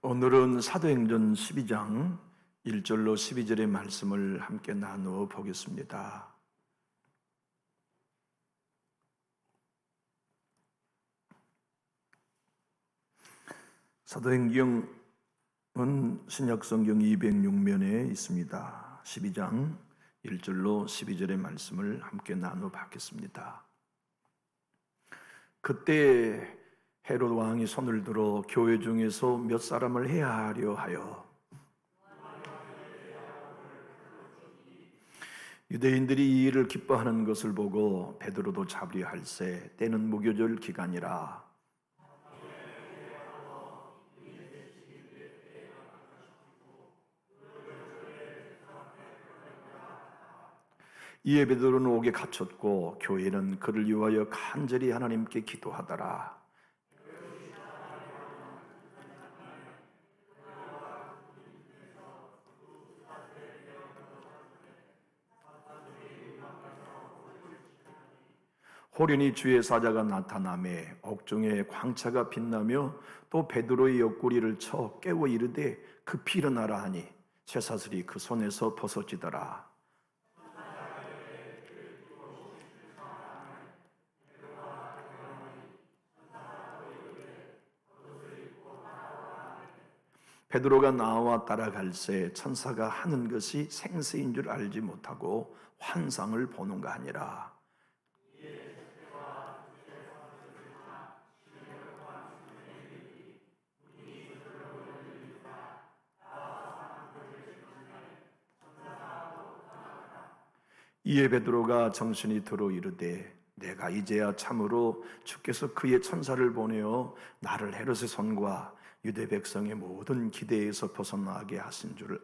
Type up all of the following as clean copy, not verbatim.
오늘은 사도행전 12장 1절로 12절의 말씀을 함께 나누어 보겠습니다. 사도행전은 신약성경 206면에 있습니다. 12장 1절로 12절의 말씀을 함께 나누어 받겠습니다. 그때 헤롯 왕이 손을 들어 교회 중에서 몇 사람을 해하려 하여 유대인들이 이 일을 기뻐하는 것을 보고 베드로도 잡으려 할세 때는 무교절 기간이라. 이에 베드로는 옥에 갇혔고 교회는 그를 위하여 간절히 하나님께 기도하더라. 호련히 주의 사자가 나타나매 옥중에 광채가 빛나며 또 베드로의 옆구리를 쳐 깨워 이르되 급히 일어나라 하니 쇠사슬이 그 손에서 벗어지더라. 베드로가 나와 따라갈새 천사가 하는 것이 생수인 줄 알지 못하고 환상을 보는가 하니라. 이에 베드로가 정신이 들어 이르되 내가 이제야 참으로 주께서 그의 천사를 보내어 나를 헤롯의 손과 유대 백성의 모든 기대에서 벗어나게 하신 줄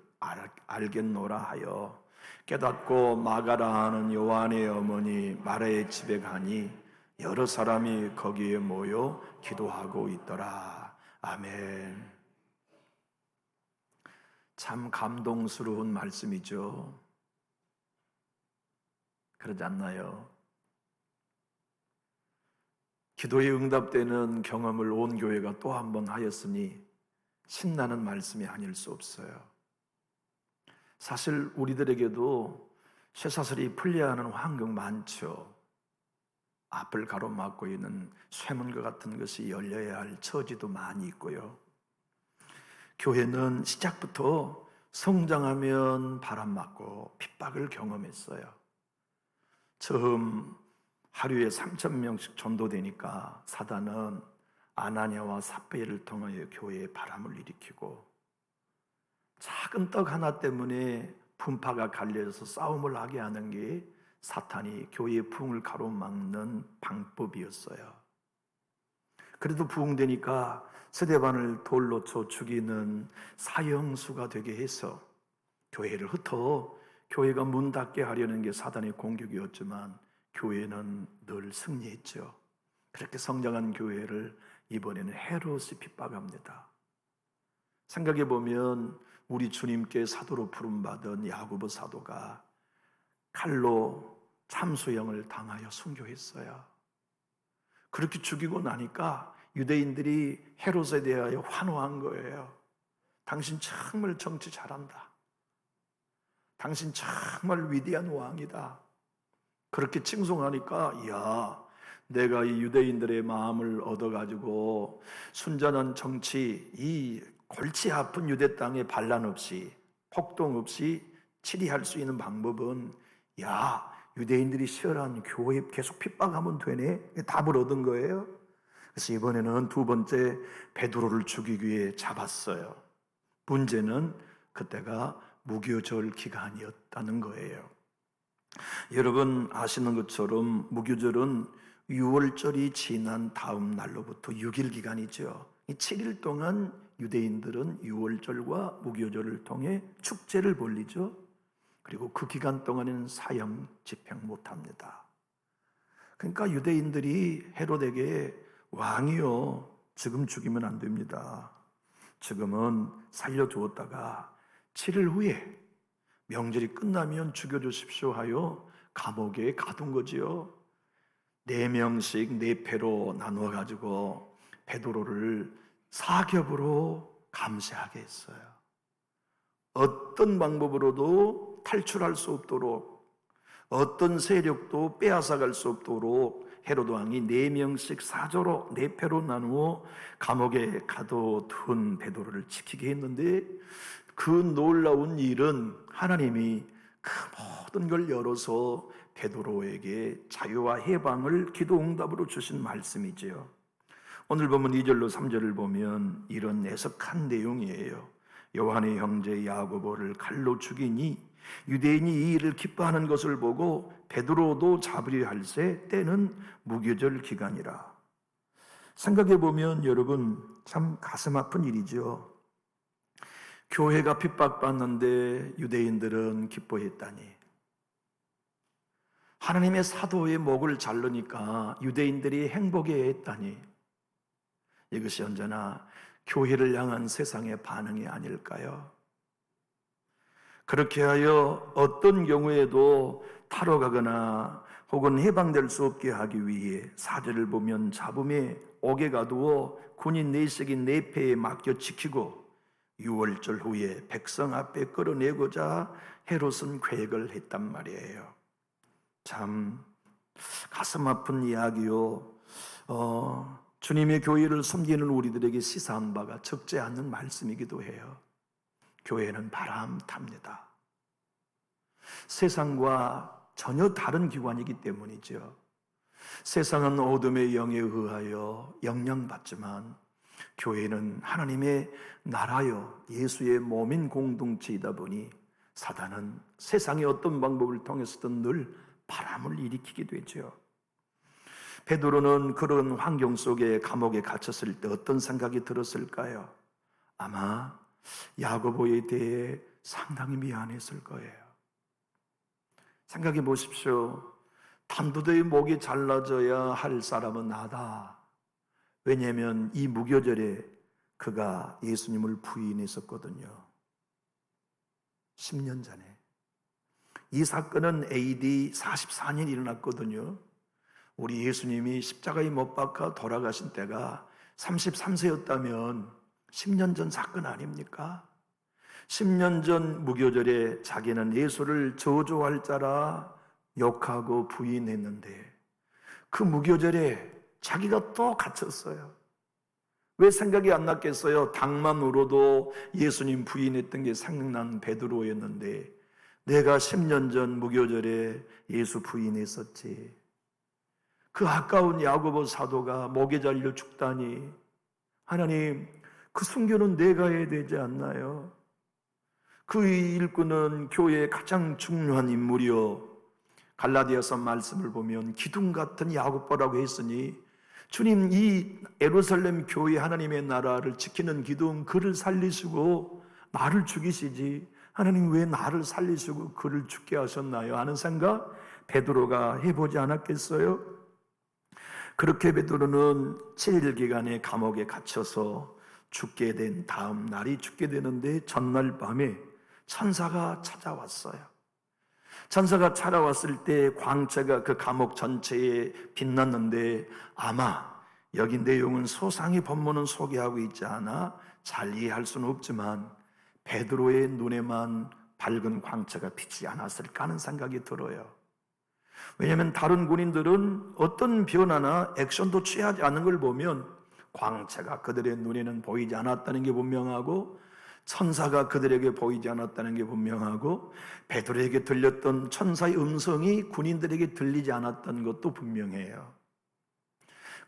알겠노라 하여 깨닫고 마가라 하는 요한의 어머니 마리아의 집에 가니 여러 사람이 거기에 모여 기도하고 있더라. 아멘. 참 감동스러운 말씀이죠. 그러지 않나요? 기도에 응답되는 경험을 온 교회가 또 한 번 하였으니 신나는 말씀이 아닐 수 없어요. 사실 우리들에게도 쇠사슬이 풀려야 하는 환경 많죠. 앞을 가로막고 있는 쇠문과 같은 것이 열려야 할 처지도 많이 있고요. 교회는 시작부터 성장하면 바람 맞고 핍박을 경험했어요. 처음 하루에 3,000명씩 전도되니까 사단은 아나니아와 삽비엘을 통하여 교회에 바람을 일으키고 작은 떡 하나 때문에 분파가 갈려져서 싸움을 하게 하는 게 사탄이 교회의 부흥을 가로막는 방법이었어요. 그래도 부흥되니까 스데반을 돌로 쳐 죽이는 사형수가 되게 해서 교회를 흩어 교회가 문 닫게 하려는 게 사단의 공격이었지만 교회는 늘 승리했죠. 그렇게 성장한 교회를 이번에는 헤롯이 핍박합니다. 생각해 보면 우리 주님께 사도로 부름받은 야고보 사도가 칼로 참수형을 당하여 순교했어요. 그렇게 죽이고 나니까 유대인들이 헤롯에 대하여 환호한 거예요. 당신 정말 정치 잘한다. 당신 정말 위대한 왕이다. 그렇게 칭송하니까 야, 내가 이 유대인들의 마음을 얻어가지고 순전한 정치, 이 골치 아픈 유대 땅에 반란 없이 폭동 없이 치리할 수 있는 방법은 야, 유대인들이 싫어하는 교회 계속 핍박하면 되네. 답을 얻은 거예요. 그래서 이번에는 두 번째 베드로를 죽이기 위해 잡았어요. 문제는 그때가 무교절 기간이었다는 거예요. 여러분 아시는 것처럼 무교절은 6월절이 지난 다음 날로부터 6일 기간이죠. 이 7일 동안 유대인들은 6월절과 무교절을 통해 축제를 벌리죠. 그리고 그 기간 동안에는 사형 집행 못합니다. 그러니까 유대인들이 헤롯에게 왕이요, 지금 죽이면 안 됩니다. 지금은 살려두었다가 7일 후에 명절이 끝나면 죽여주십시오 하여 감옥에 가둔 거지요. 4명씩 4패로 나누어 가지고 베드로를 사겹으로 감사하게 했어요. 어떤 방법으로도 탈출할 수 없도록, 어떤 세력도 빼앗아갈 수 없도록 헤로드 왕이 4명씩 사조로 4패로 나누어 감옥에 가둬둔 베드로를 지키게 했는데, 그 놀라운 일은 하나님이 그 모든 걸 열어서 베드로에게 자유와 해방을 기도 응답으로 주신 말씀이지요. 오늘 보면 2절로 3절을 보면 이런 애석한 내용이에요. 요한의 형제 야고보를 칼로 죽이니 유대인이 이 일을 기뻐하는 것을 보고 베드로도 잡으려 할새 때는 무교절 기간이라. 생각해 보면 여러분 참 가슴 아픈 일이죠. 교회가 핍박받는데 유대인들은 기뻐했다니, 하나님의 사도의 목을 자르니까 유대인들이 행복해했다니, 이것이 언제나 교회를 향한 세상의 반응이 아닐까요? 그렇게 하여 어떤 경우에도 타러 가거나 혹은 해방될 수 없게 하기 위해 4절을 보면 잡음에 옥에 가두어 군인 4씩인 4패에 맡겨 지키고 6월절 후에 백성 앞에 끌어내고자 헤롯은 계획을 했단 말이에요. 참 가슴 아픈 이야기요. 주님의 교회를 섬기는 우리들에게 시사한 바가 적지 않은 말씀이기도 해요. 교회는 바람 탑니다. 세상과 전혀 다른 기관이기 때문이죠. 세상은 어둠의 영에 의하여 영향받지만 교회는 하나님의 나라요 예수의 몸인 공동체이다 보니 사단은 세상의 어떤 방법을 통해서든 늘 바람을 일으키게 되죠. 베드로는 그런 환경 속에 감옥에 갇혔을 때 어떤 생각이 들었을까요? 아마 야고보에 대해 상당히 미안했을 거예요. 생각해 보십시오. 단두대의 목이 잘라져야 할 사람은 나다. 왜냐하면 이 무교절에 그가 예수님을 부인했었거든요. 10년 전에. 이 사건은 AD 44년 일어났거든요. 우리 예수님이 십자가에 못 박혀 돌아가신 때가 33세였다면 10년 전 사건 아닙니까? 10년 전 무교절에 자기는 예수를 저주할 자라 욕하고 부인했는데 그 무교절에 자기가 또 갇혔어요. 왜 생각이 안 났겠어요? 당만으로도 예수님 부인했던 게 생각난 베드로였는데 내가 10년 전 무교절에 예수 부인했었지. 그 아까운 야고보 사도가 목에 잘려 죽다니, 하나님 그 순교는 내가 해야 되지 않나요? 그 일꾼은 교회의 가장 중요한 인물이요, 갈라디아서 말씀을 보면 기둥 같은 야고보라고 했으니 주님 이 예루살렘 교회 하나님의 나라를 지키는 기둥 그를 살리시고 나를 죽이시지 하나님 왜 나를 살리시고 그를 죽게 하셨나요? 하는 생각 베드로가 해보지 않았겠어요? 그렇게 베드로는 7일 기간의 감옥에 갇혀서 죽게 된 다음 날이 죽게 되는데 전날 밤에 천사가 찾아왔어요. 천사가 찾아왔을 때 광채가 그 감옥 전체에 빛났는데 아마 여기 내용은 소상히 본문은 소개하고 있지 않아 잘 이해할 수는 없지만 베드로의 눈에만 밝은 광채가 비치지 않았을까 하는 생각이 들어요. 왜냐하면 다른 군인들은 어떤 변화나 액션도 취하지 않는 걸 보면 광채가 그들의 눈에는 보이지 않았다는 게 분명하고 천사가 그들에게 보이지 않았다는 게 분명하고 베드로에게 들렸던 천사의 음성이 군인들에게 들리지 않았던 것도 분명해요.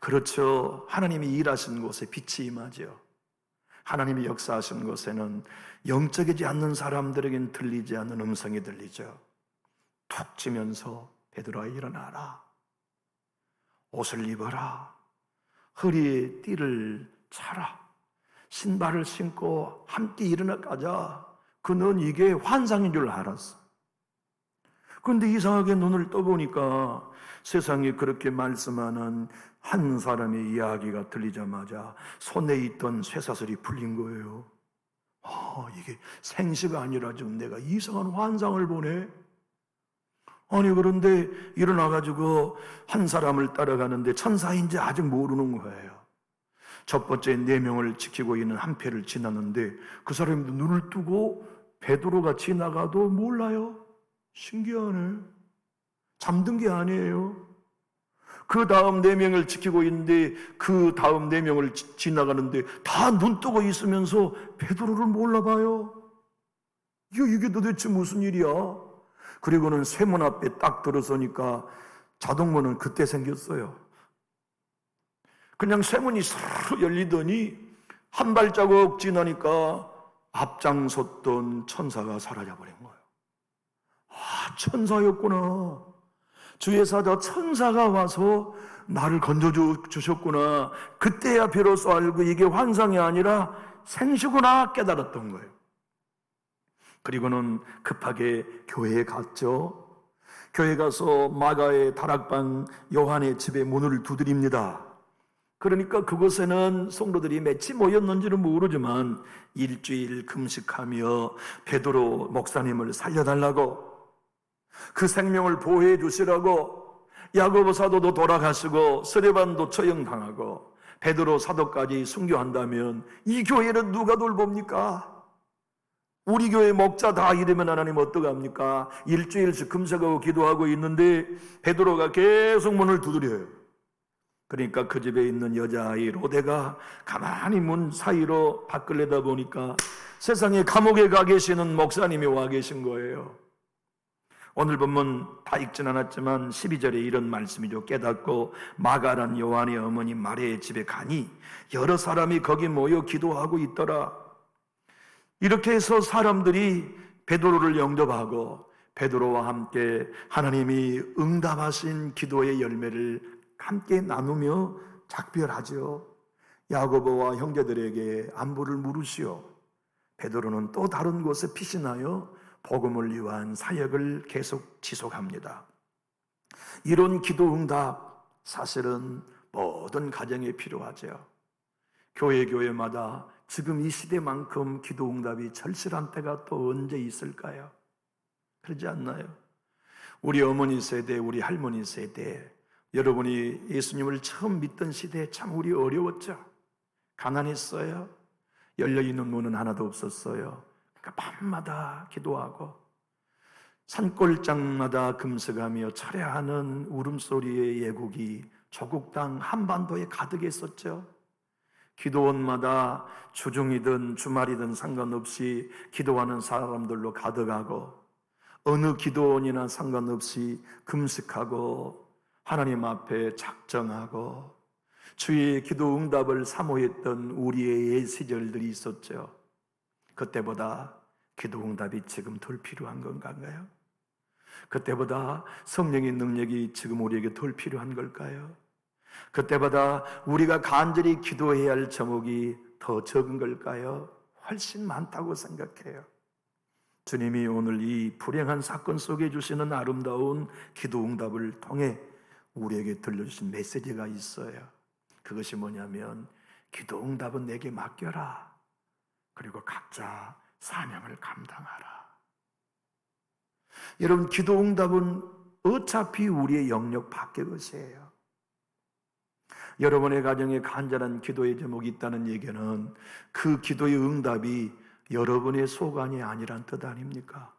그렇죠. 하나님이 일하신 곳에 빛이 임하죠. 하나님이 역사하신 곳에는 영적이지 않는 사람들에게는 들리지 않는 음성이 들리죠. 툭 치면서 베드로아 일어나라. 옷을 입어라. 허리에 띠를 차라. 신발을 신고 함께 일어나 가자. 그는 이게 환상인 줄 알았어. 그런데 이상하게 눈을 떠보니까 세상에 그렇게 말씀하는 한 사람의 이야기가 들리자마자 손에 있던 쇠사슬이 풀린 거예요. 이게 생시가 아니라 지금 내가 이상한 환상을 보네. 아니 그런데 일어나가지고 한 사람을 따라가는데 천사인지 아직 모르는 거예요. 첫 번째 4명을 지키고 있는 한 패를 지났는데 그 사람도 눈을 뜨고 베드로가 지나가도 몰라요. 신기하네. 잠든 게 아니에요. 그 다음 4명을 지키고 있는데 그 다음 4명을 지나가는데 다 눈 뜨고 있으면서 베드로를 몰라봐요. 이게 도대체 무슨 일이야? 그리고는 쇠문 앞에 딱 들어서니까 자동문은 그때 생겼어요. 그냥 쇠문이 서로 열리더니 한 발자국 지나니까 앞장섰던 천사가 사라져버린 거예요. 아, 천사였구나. 주의 사자 천사가 와서 나를 건져주셨구나. 그때야 비로소 알고 이게 환상이 아니라 생시구나 깨달았던 거예요. 그리고는 급하게 교회에 갔죠. 교회 가서 마가의 다락방 요한의 집에 문을 두드립니다. 그러니까 그곳에는 성도들이 몇이 모였는지는 모르지만 일주일 금식하며 베드로 목사님을 살려달라고, 그 생명을 보호해 주시라고, 야고보 사도도 돌아가시고 스데반도 처형당하고 베드로 사도까지 순교한다면 이 교회는 누가 돌봅니까? 우리 교회 목자 다 이러면 하나님 어떡합니까? 일주일씩 금식하고 기도하고 있는데 베드로가 계속 문을 두드려요. 그러니까 그 집에 있는 여자아이 로데가 가만히 문 사이로 밖을 내다보니까 세상에 감옥에 가 계시는 목사님이 와 계신 거예요. 오늘 본문 다 읽진 않았지만 12절에 이런 말씀이죠. 깨닫고 마가란 요한의 어머니 마리아의 집에 가니 여러 사람이 거기 모여 기도하고 있더라. 이렇게 해서 사람들이 베드로를 영접하고 베드로와 함께 하나님이 응답하신 기도의 열매를 함께 나누며 작별하죠. 야고보와 형제들에게 안부를 물으시오. 베드로는 또 다른 곳에 피신하여 복음을 위한 사역을 계속 지속합니다. 이런 기도 응답 사실은 모든 가정에 필요하죠. 교회마다 지금 이 시대만큼 기도 응답이 절실한 때가 또 언제 있을까요? 그러지 않나요? 우리 어머니 세대, 우리 할머니 세대, 여러분이 예수님을 처음 믿던 시대에 참 우리 어려웠죠. 가난했어요. 열려있는 문은 하나도 없었어요. 그러니까 밤마다 기도하고 산골장마다 금식하며 철야하는 울음소리의 예국이 조국 땅 한반도에 가득했었죠. 기도원마다 주중이든 주말이든 상관없이 기도하는 사람들로 가득하고 어느 기도원이나 상관없이 금식하고 하나님 앞에 작정하고 주의 기도 응답을 사모했던 우리의 옛 시절들이 있었죠. 그때보다 기도 응답이 지금 덜 필요한 건가요? 그때보다 성령의 능력이 지금 우리에게 덜 필요한 걸까요? 그때보다 우리가 간절히 기도해야 할 제목이 더 적은 걸까요? 훨씬 많다고 생각해요. 주님이 오늘 이 불행한 사건 속에 주시는 아름다운 기도 응답을 통해 우리에게 들려주신 메시지가 있어요. 그것이 뭐냐면 기도 응답은 내게 맡겨라. 그리고 각자 사명을 감당하라. 여러분, 기도 응답은 어차피 우리의 영역 밖의 것이에요. 여러분의 가정에 간절한 기도의 제목이 있다는 얘기는 그 기도의 응답이 여러분의 소관이 아니란 뜻 아닙니까?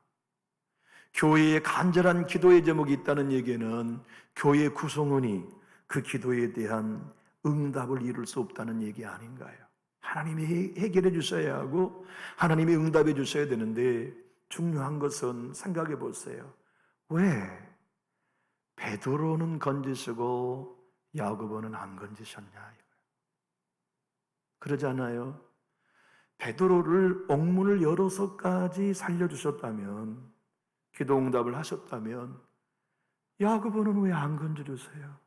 교회에 간절한 기도의 제목이 있다는 얘기는 교회 구성원이 그 기도에 대한 응답을 이룰 수 없다는 얘기 아닌가요? 하나님이 해결해 주셔야 하고 하나님이 응답해 주셔야 되는데 중요한 것은 생각해 보세요. 왜 베드로는 건지시고 야고보는 안 건지셨냐? 그러잖아요. 베드로를 옥문을 열어서까지 살려주셨다면, 기도 응답을 하셨다면 야고보는 왜 안 건져주세요?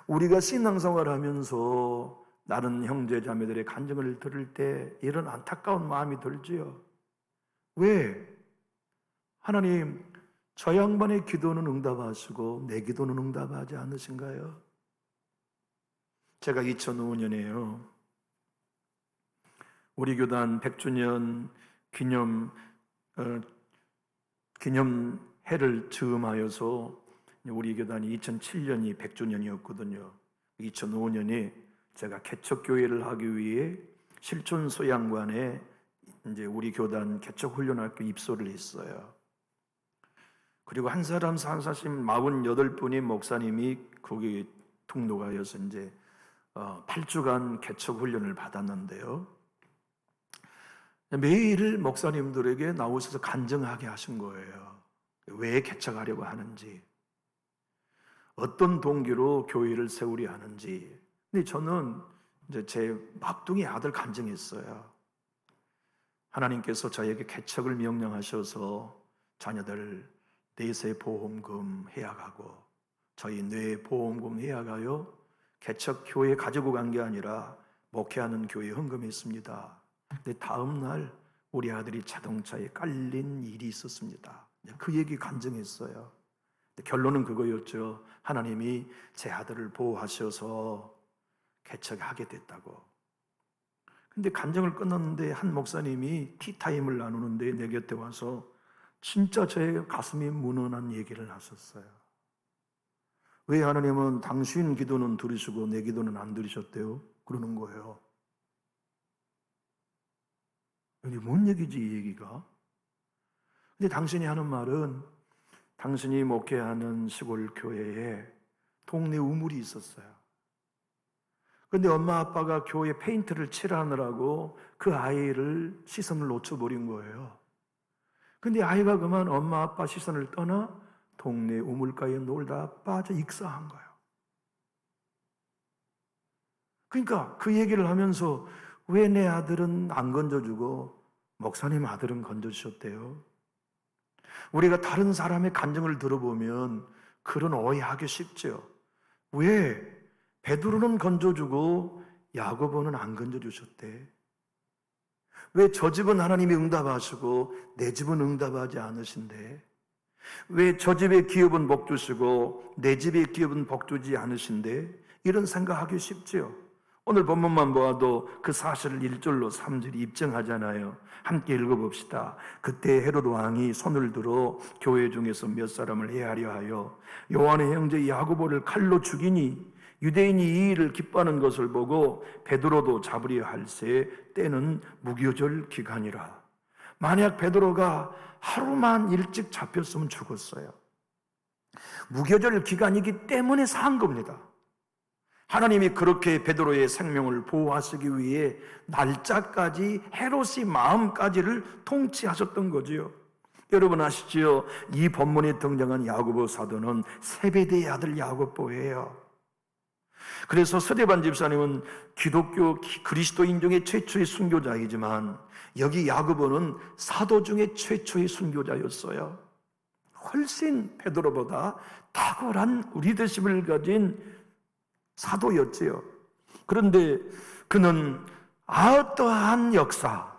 우리가 신앙생활을 하면서 다른 형제 자매들의 간증을 들을 때 이런 안타까운 마음이 들지요. 왜? 하나님, 저 양반의 기도는 응답하시고 내 기도는 응답하지 않으신가요? 제가 2005년에요. 우리 교단 100주년 기념해를 즈음하여서 우리 교단이 2007년이 100주년이었거든요. 2005년에 제가 개척교회를 하기 위해 실촌 소양관에 이제 우리 교단 개척훈련학교 입소를 했어요. 그리고 한 사람 산사심 48분의 목사님이 거기 통로가여서 이제 8주간 개척훈련을 받았는데요. 매일 목사님들에게 나오셔서 간증하게 하신 거예요. 왜 개척하려고 하는지, 어떤 동기로 교회를 세우려 하는지. 근데 저는 이제 제 막둥이 아들 간증했어요. 하나님께서 저에게 개척을 명령하셔서 자녀들 내세 보험금 해약하고 저희 뇌 보험금 해약하여 개척 교회 가지고 간 게 아니라 목회하는 교회에 헌금했습니다. 근데 다음 날 우리 아들이 자동차에 깔린 일이 있었습니다. 그 얘기 간증했어요. 결론은 그거였죠. 하나님이 제 아들을 보호하셔서 개척하게 됐다고. 근데 간증을 끝났는데 한 목사님이 티타임을 나누는데 내 곁에 와서 진짜 제 가슴이 무너난 얘기를 하셨어요. 왜 하나님은 당신 기도는 들으시고 내 기도는 안 들으셨대요? 그러는 거예요. 이게 뭔 얘기지, 이 얘기가? 근데 당신이 하는 말은 당신이 목회하는 시골 교회에 동네 우물이 있었어요. 근데 엄마 아빠가 교회 페인트를 칠하느라고 그 아이를 시선을 놓쳐버린 거예요. 근데 아이가 그만 엄마 아빠 시선을 떠나 동네 우물가에 놀다 빠져 익사한 거예요. 그러니까 그 얘기를 하면서 왜 내 아들은 안 건져주고 목사님 아들은 건져주셨대요? 우리가 다른 사람의 간증을 들어보면 그런 오해하기 쉽죠. 왜 베드로는 건져주고 야고보는 안 건져주셨대? 왜 저 집은 하나님이 응답하시고 내 집은 응답하지 않으신데? 왜 저 집의 기업은 복 주시고 내 집의 기업은 복 주지 않으신데? 이런 생각하기 쉽죠. 오늘 본문만 보아도 그 사실을 1절로 3절이 입증하잖아요. 함께 읽어봅시다. 그때 헤롯 왕이 손을 들어 교회 중에서 몇 사람을 해하려 하여 요한의 형제 야고보를 칼로 죽이니 유대인이 이 일을 기뻐하는 것을 보고 베드로도 잡으려 할새 때는 무교절 기간이라. 만약 베드로가 하루만 일찍 잡혔으면 죽었어요. 무교절 기간이기 때문에 산 겁니다. 하나님이 그렇게 베드로의 생명을 보호하시기 위해 날짜까지 헤롯의 마음까지를 통치하셨던 거지요. 여러분 아시지요? 이 본문에 등장한 야고보 사도는 세베대의 아들 야고보예요. 그래서 서대반 집사님은 기독교 그리스도인 중에 최초의 순교자이지만 여기 야고보는 사도 중에 최초의 순교자였어요. 훨씬 베드로보다 탁월한 리더십을 가진 사도였지요. 그런데 그는 어떠한 역사,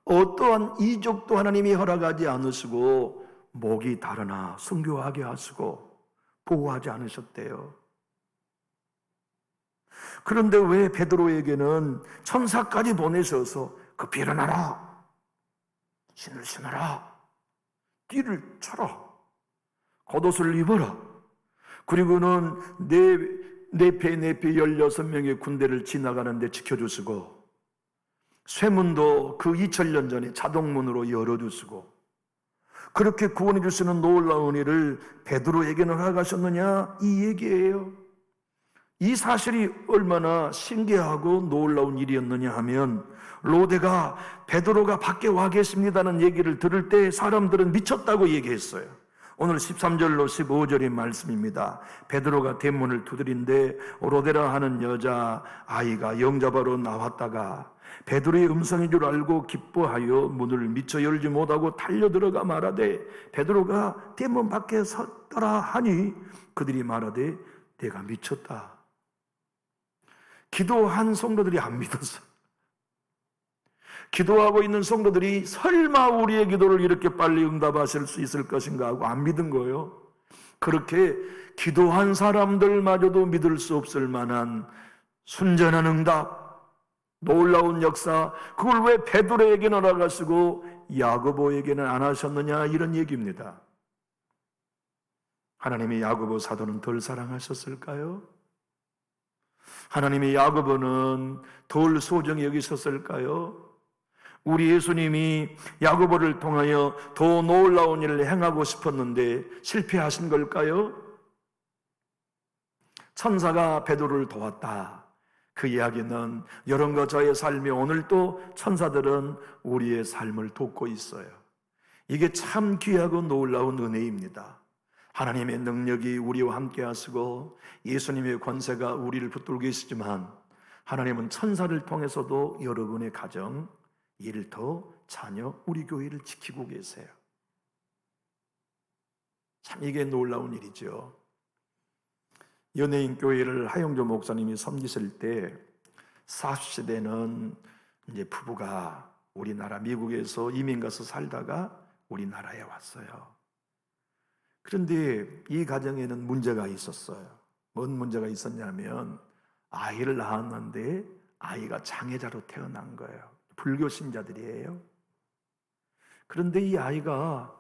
어떠한 이적도 하나님이 허락하지 않으시고 목이 다르나 순교하게 하시고 보호하지 않으셨대요. 그런데 왜 베드로에게는 천사까지 보내셔서 급히 일어나라, 신을 신어라, 띠를 쳐라, 겉옷을 입어라, 그리고는 내 배 16명의 군대를 지나가는데 지켜주시고 쇠문도 그 2000년 전에 자동문으로 열어주시고 그렇게 구원해 주시는 놀라운 일을 베드로에게는 허락하셨느냐, 이 얘기예요. 이 사실이 얼마나 신기하고 놀라운 일이었느냐 하면 로데가 베드로가 밖에 와 계십니다는 얘기를 들을 때 사람들은 미쳤다고 얘기했어요. 오늘 13절로 15절의 말씀입니다. 베드로가 대문을 두드린데 로데라 하는 여자 아이가 영접하러 나왔다가 베드로의 음성인 줄 알고 기뻐하여 문을 미처 열지 못하고 달려들어가 말하되 베드로가 대문 밖에 섰더라 하니 그들이 말하되 내가 미쳤다. 기도한 성도들이 안 믿었어요. 기도하고 있는 성도들이 설마 우리의 기도를 이렇게 빨리 응답하실 수 있을 것인가 하고 안 믿은 거예요. 그렇게 기도한 사람들마저도 믿을 수 없을 만한 순전한 응답, 놀라운 역사, 그걸 왜 베드로에게는 허락하시고 야고보에게는 안 하셨느냐, 이런 얘기입니다. 하나님이 야고보 사도는 덜 사랑하셨을까요? 하나님의 야고보는 덜 소중히 여기셨을까요? 우리 예수님이 야고보를 통하여 더 놀라운 일을 행하고 싶었는데 실패하신 걸까요? 천사가 베드로를 도왔다. 그 이야기는 여러분과 저의 삶이 오늘도 천사들은 우리의 삶을 돕고 있어요. 이게 참 귀하고 놀라운 은혜입니다. 하나님의 능력이 우리와 함께 하시고 예수님의 권세가 우리를 붙들고 계시지만 하나님은 천사를 통해서도 여러분의 가정, 일터, 자녀, 우리 교회를 지키고 계세요. 참 이게 놀라운 일이죠. 연예인 교회를 하영조 목사님이 섬기실 때 40세대는 이제 부부가 우리나라 미국에서 이민 가서 살다가 우리나라에 왔어요. 그런데 이 가정에는 문제가 있었어요. 뭔 문제가 있었냐면 아이를 낳았는데 아이가 장애자로 태어난 거예요. 불교 신자들이에요. 그런데 이 아이가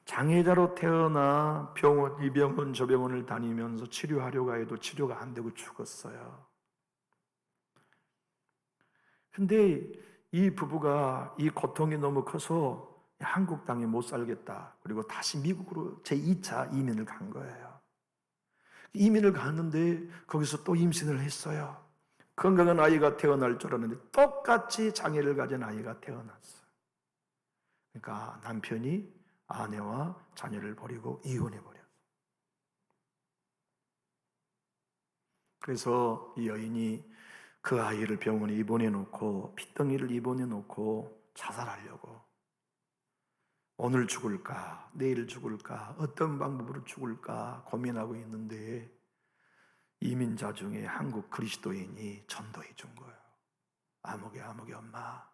장애자로 태어나 병원, 이 병원, 저 병원을 다니면서 치료하려고 해도 치료가 안 되고 죽었어요. 근데 이 부부가 이 고통이 너무 커서 한국 땅에 못 살겠다. 그리고 다시 미국으로 제2차 이민을 간 거예요. 이민을 갔는데 거기서 또 임신을 했어요. 건강한 아이가 태어날 줄 알았는데 똑같이 장애를 가진 아이가 태어났어요. 그러니까 남편이 아내와 자녀를 버리고 이혼해버렸어요. 그래서 이 여인이 그 아이를 병원에 입원해놓고 핏덩이를 입원해놓고 자살하려고 오늘 죽을까 내일 죽을까 어떤 방법으로 죽을까 고민하고 있는데 이민자 중에 한국 그리스도인이 전도해 준 거예요. 아무개 엄마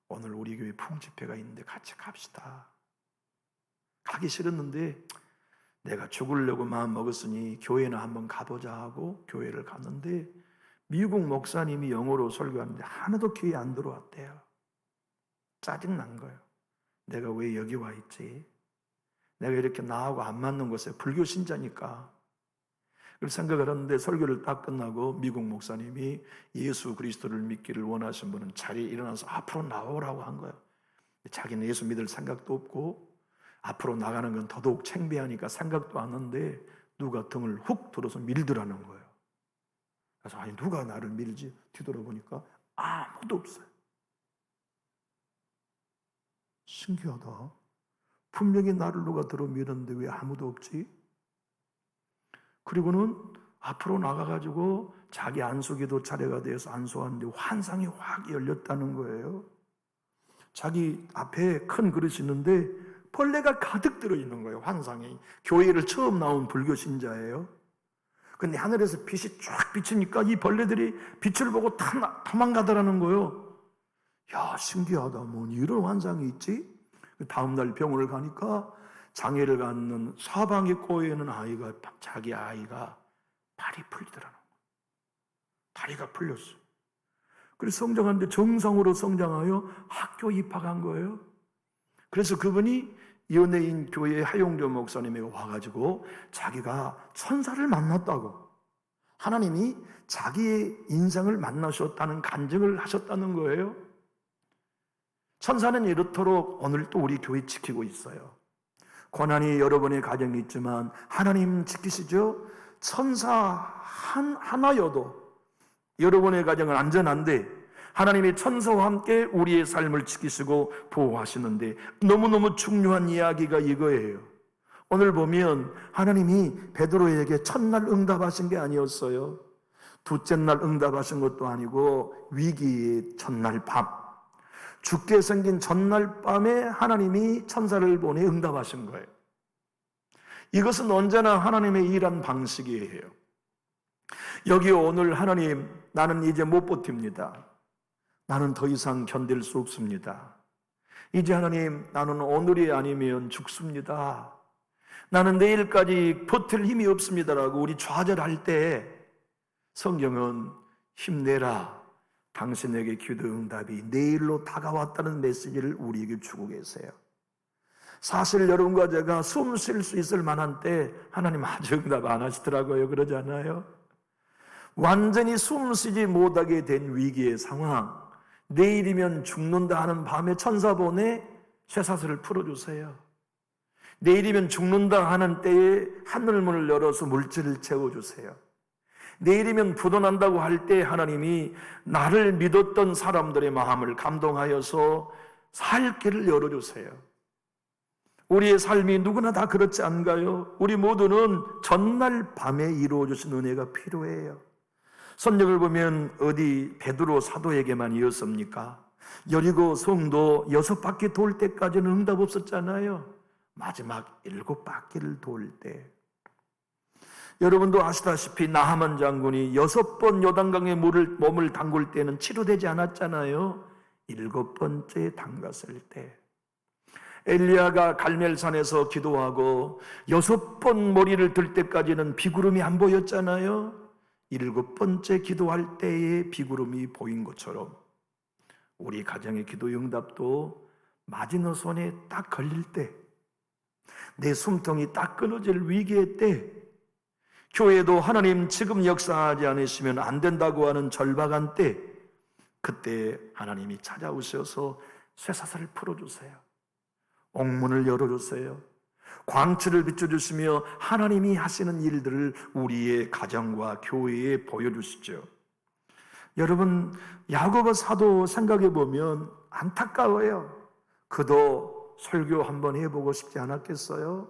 오늘 우리 교회 풍집회가 있는데 같이 갑시다. 가기 싫었는데 내가 죽으려고 마음 먹었으니 교회나 한번 가보자 하고 교회를 갔는데 미국 목사님이 영어로 설교하는데 하나도 귀에 안 들어왔대요. 짜증난 거예요. 내가 왜 여기 와 있지? 내가 이렇게 나하고 안 맞는 곳에 불교 신자니까. 그렇게 생각을 하는데 설교를 딱 끝나고 미국 목사님이 예수 그리스도를 믿기를 원하신 분은 자리에 일어나서 앞으로 나오라고 한 거예요. 자기는 예수 믿을 생각도 없고 앞으로 나가는 건 더더욱 창피하니까 생각도 안 하는데 누가 등을 훅 들어서 밀더라는 거예요. 그래서 아니 누가 나를 밀지? 뒤돌아보니까 아무도 없어요. 신기하다. 분명히 나를 누가 들어 밀었는데 왜 아무도 없지? 그리고는 앞으로 나가가지고 자기 안수기도 차례가 되어서 안수하는데 환상이 확 열렸다는 거예요. 자기 앞에 큰 그릇이 있는데 벌레가 가득 들어있는 거예요. 환상이. 교회를 처음 나온 불교 신자예요. 근데 하늘에서 빛이 쫙 비치니까 이 벌레들이 빛을 보고 도망가더라는 거예요. 야, 신기하다. 뭐 이런 환상이 있지? 다음날 병원을 가니까 장애를 갖는 사방에 꼬여있는 아이가, 자기 아이가 발이 풀리더라는 거예요. 다리가 풀렸어요. 그래서 성장하는데 정상으로 성장하여 학교 입학한 거예요. 그래서 그분이 연예인 교회 하용조 목사님에게 와가지고 자기가 천사를 만났다고, 하나님이 자기의 인생을 만나셨다는 간증을 하셨다는 거예요. 천사는 이렇도록 오늘 또 우리 교회 지키고 있어요. 고난이 여러분의 가정이 있지만 하나님 지키시죠? 천사 하나여도 여러분의 가정은 안전한데 하나님의 천사와 함께 우리의 삶을 지키시고 보호하시는데 너무너무 중요한 이야기가 이거예요. 오늘 보면 하나님이 베드로에게 첫날 응답하신 게 아니었어요. 둘째 날 응답하신 것도 아니고 위기의 첫날 밤, 죽게 생긴 전날 밤에 하나님이 천사를 보내 응답하신 거예요. 이것은 언제나 하나님의 일한 방식이에요. 여기 오늘 하나님, 나는 이제 못 버팁니다. 나는 더 이상 견딜 수 없습니다. 이제 하나님, 나는 오늘이 아니면 죽습니다. 나는 내일까지 버틸 힘이 없습니다라고 우리 좌절할 때 성경은 힘내라, 당신에게 기도 응답이 내일로 다가왔다는 메시지를 우리에게 주고 계세요. 사실 여러분과 제가 숨 쉴 수 있을 만한 때 하나님 아직 응답 안 하시더라고요. 그러지 않아요? 완전히 숨쉬지 못하게 된 위기의 상황, 내일이면 죽는다 하는 밤에 천사 보내 쇠사슬을 풀어주세요. 내일이면 죽는다 하는 때에 하늘문을 열어서 물질을 채워주세요. 내일이면 부도난다고 할 때 하나님이 나를 믿었던 사람들의 마음을 감동하여서 살 길을 열어주세요. 우리의 삶이 누구나 다 그렇지 않은가요? 우리 모두는 전날 밤에 이루어주신 은혜가 필요해요. 성경을 보면 어디 베드로 사도에게만 이었습니까? 여리고 성도 6바퀴 돌 때까지는 응답 없었잖아요. 마지막 7바퀴를 돌 때, 여러분도 아시다시피 나하만 장군이 6번 요단강에 몸을 담글 때는 치료되지 않았잖아요. 7번째 담갔을 때, 엘리야가 갈멜산에서 기도하고 6번 머리를 들 때까지는 비구름이 안 보였잖아요. 7번째 기도할 때에 비구름이 보인 것처럼 우리 가정의 기도 응답도 마지노선에 딱 걸릴 때, 내 숨통이 딱 끊어질 위기의 때, 교회도 하나님 지금 역사하지 않으시면 안 된다고 하는 절박한 때, 그때 하나님이 찾아오셔서 쇠사슬을 풀어주세요. 옥문을 열어주세요. 광채를 비춰주시며 하나님이 하시는 일들을 우리의 가정과 교회에 보여주시죠. 여러분, 야고보 사도 생각해 보면 안타까워요. 그도 설교 한번 해보고 싶지 않았겠어요?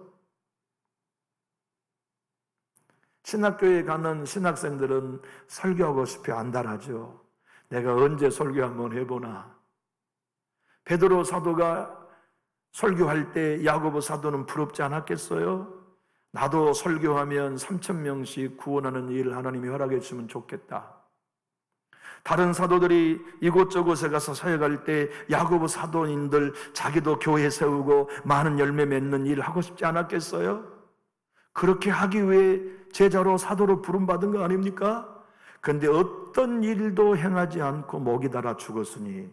신학교에 가는 신학생들은 설교하고 싶어 안달하죠. 내가 언제 설교 한번 해보나. 베드로 사도가 설교할 때 야고보 사도는 부럽지 않았겠어요? 나도 설교하면 3,000명씩 구원하는 일을 하나님이 허락해 주시면 좋겠다. 다른 사도들이 이곳저곳에 가서 사역할 때 야고보 사도인들 자기도 교회 세우고 많은 열매 맺는 일을 하고 싶지 않았겠어요? 그렇게 하기 위해 제자로 사도로 부름받은 거 아닙니까? 그런데 어떤 일도 행하지 않고 목이 달아 죽었으니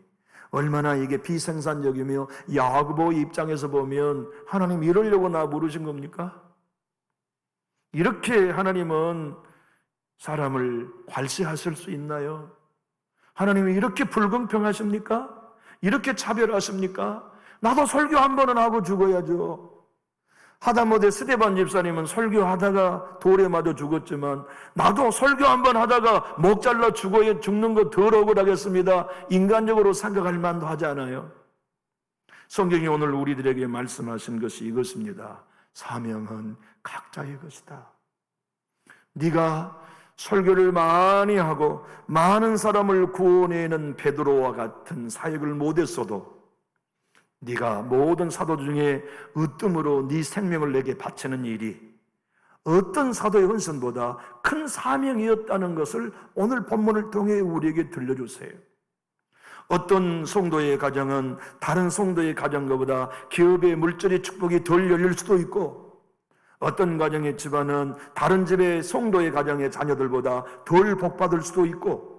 얼마나 이게 비생산적이며, 야고보 입장에서 보면 하나님 이러려고 나 부르신 겁니까? 이렇게 하나님은 사람을 괄시하실 수 있나요? 하나님이 이렇게 불공평하십니까? 이렇게 차별하십니까? 나도 설교 한 번은 하고 죽어야죠. 하다못해 스데반 집사님은 설교하다가 돌에 맞아 죽었지만 나도 설교 한 번 하다가 목 잘라 죽는 거 덜 억울하겠습니다. 인간적으로 생각할 만도 하지 않아요? 성경이 오늘 우리들에게 말씀하신 것이 이것입니다. 사명은 각자의 것이다. 네가 설교를 많이 하고 많은 사람을 구원해내는 베드로와 같은 사역을 못했어도 네가 모든 사도 중에 으뜸으로 네 생명을 내게 바치는 일이 어떤 사도의 헌신보다 큰 사명이었다는 것을 오늘 본문을 통해 우리에게 들려주세요. 어떤 성도의 가정은 다른 성도의 가정보다 기업의 물질의 축복이 덜 열릴 수도 있고, 어떤 가정의 집안은 다른 집의 성도의 가정의 자녀들보다 덜 복받을 수도 있고,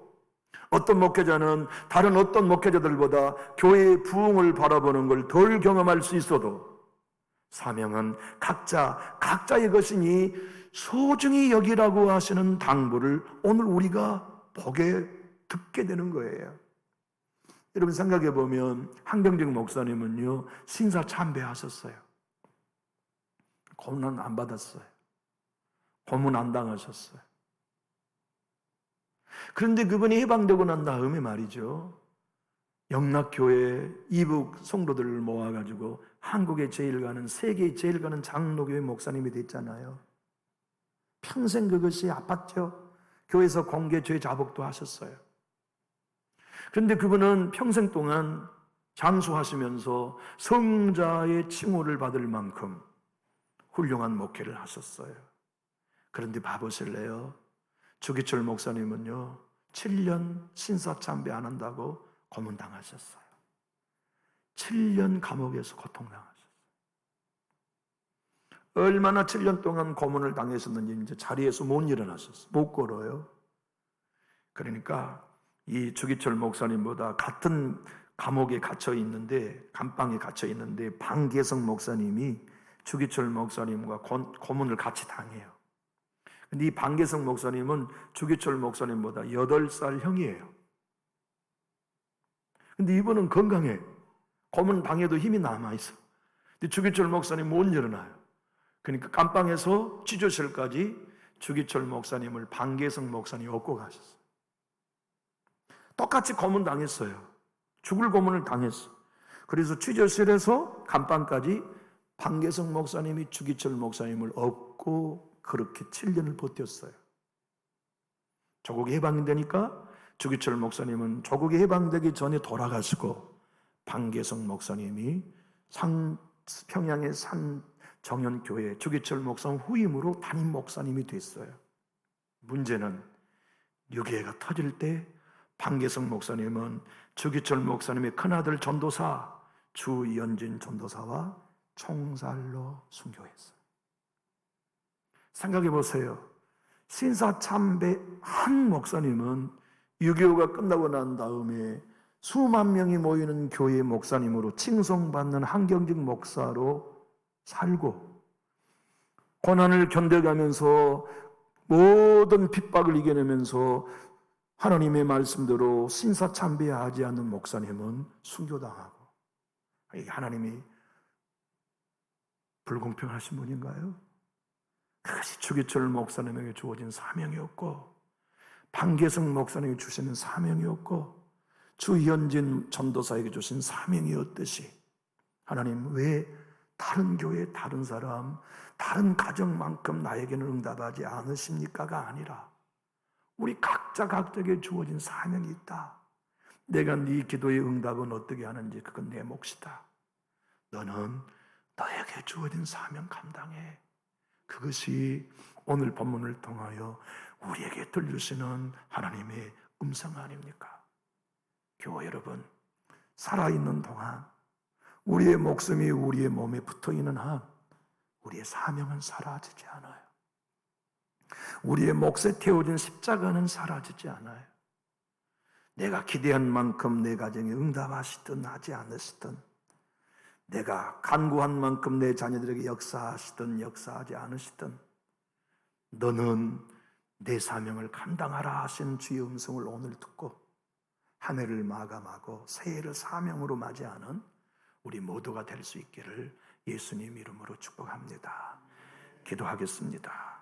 어떤 목회자는 다른 어떤 목회자들보다 교회의 부흥을 바라보는 걸 덜 경험할 수 있어도 사명은 각자의 것이니 소중히 여기라고 하시는 당부를 오늘 우리가 듣게 되는 거예요. 여러분 생각해 보면 한경직 목사님은요, 신사 참배하셨어요. 고문 안 받았어요. 고문 안 당하셨어요. 그런데 그분이 해방되고 난 다음에 말이죠, 영락교회 이북 성도들을 모아가지고 한국에 제일 가는, 세계에 제일 가는 장로교회 목사님이 됐잖아요. 평생 그것이 아팠죠. 교회에서 공개 죄 자복도 하셨어요. 그런데 그분은 평생 동안 장수하시면서 성자의 칭호를 받을 만큼 훌륭한 목회를 하셨어요. 그런데 봐보실래요? 주기철 목사님은요, 7년 신사참배 안 한다고 고문당하셨어요. 7년 감옥에서 고통당하셨어요. 얼마나 7년 동안 고문을 당했었는지 이제 자리에서 못 일어나셨어요. 못 걸어요. 그러니까 이 주기철 목사님보다 같은 감옥에 갇혀 있는데, 감방에 갇혀 있는데 방계성 목사님이 주기철 목사님과 고문을 같이 당해요. 근데 이 방계성 목사님은 주기철 목사님보다 8살 형이에요. 근데 이분은 건강해. 고문 당해도 힘이 남아있어. 근데 주기철 목사님 못 일어나요. 그러니까 깜빵에서 취조실까지 주기철 목사님을 방계성 목사님이 업고 가셨어요. 똑같이 고문 당했어요. 죽을 고문을 당했어. 그래서 취조실에서 감방까지 방계성 목사님이 주기철 목사님을 업고 그렇게 7년을 버텼어요. 조국이 해방되니까 주기철 목사님은 조국이 해방되기 전에 돌아가시고 방계성 목사님이 평양의 산정연교회 주기철 목사님 후임으로 담임 목사님이 됐어요. 문제는 6.25가 터질 때 방계성 목사님은 주기철 목사님의 큰아들 전도사 주연진 전도사와 총살로 순교했어요. 생각해 보세요. 신사참배 한 목사님은 6.25가 끝나고 난 다음에 수만 명이 모이는 교회 목사님으로 칭송받는 한경직 목사로 살고 고난을 견뎌가면서 모든 핍박을 이겨내면서 하나님의 말씀대로 신사참배하지 않는 목사님은 순교당하고, 이게 하나님이 불공평하신 분인가요? 그것이 주기철 목사님에게 주어진 사명이었고, 방계성 목사님에게 주시는 사명이었고, 주현진 전도사에게 주신 사명이었듯이, 하나님 왜 다른 교회, 다른 사람, 다른 가정만큼 나에게는 응답하지 않으십니까가 아니라 우리 각자에게 주어진 사명이 있다. 내가 네 기도의 응답은 어떻게 하는지 그건 내 몫이다. 너는 너에게 주어진 사명 감당해. 그것이 오늘 본문을 통하여 우리에게 들려주시는 하나님의 음성 아닙니까? 교회 여러분, 살아있는 동안 우리의 목숨이 우리의 몸에 붙어있는 한 우리의 사명은 사라지지 않아요. 우리의 몫에 태워진 십자가는 사라지지 않아요. 내가 기대한 만큼 내 가정에 응답하시든 하지 않으시든, 내가 간구한 만큼 내 자녀들에게 역사하시든 역사하지 않으시든, 너는 내 사명을 감당하라 하신 주의 음성을 오늘 듣고 한 해를 마감하고 새해를 사명으로 맞이하는 우리 모두가 될 수 있기를 예수님 이름으로 축복합니다. 기도하겠습니다.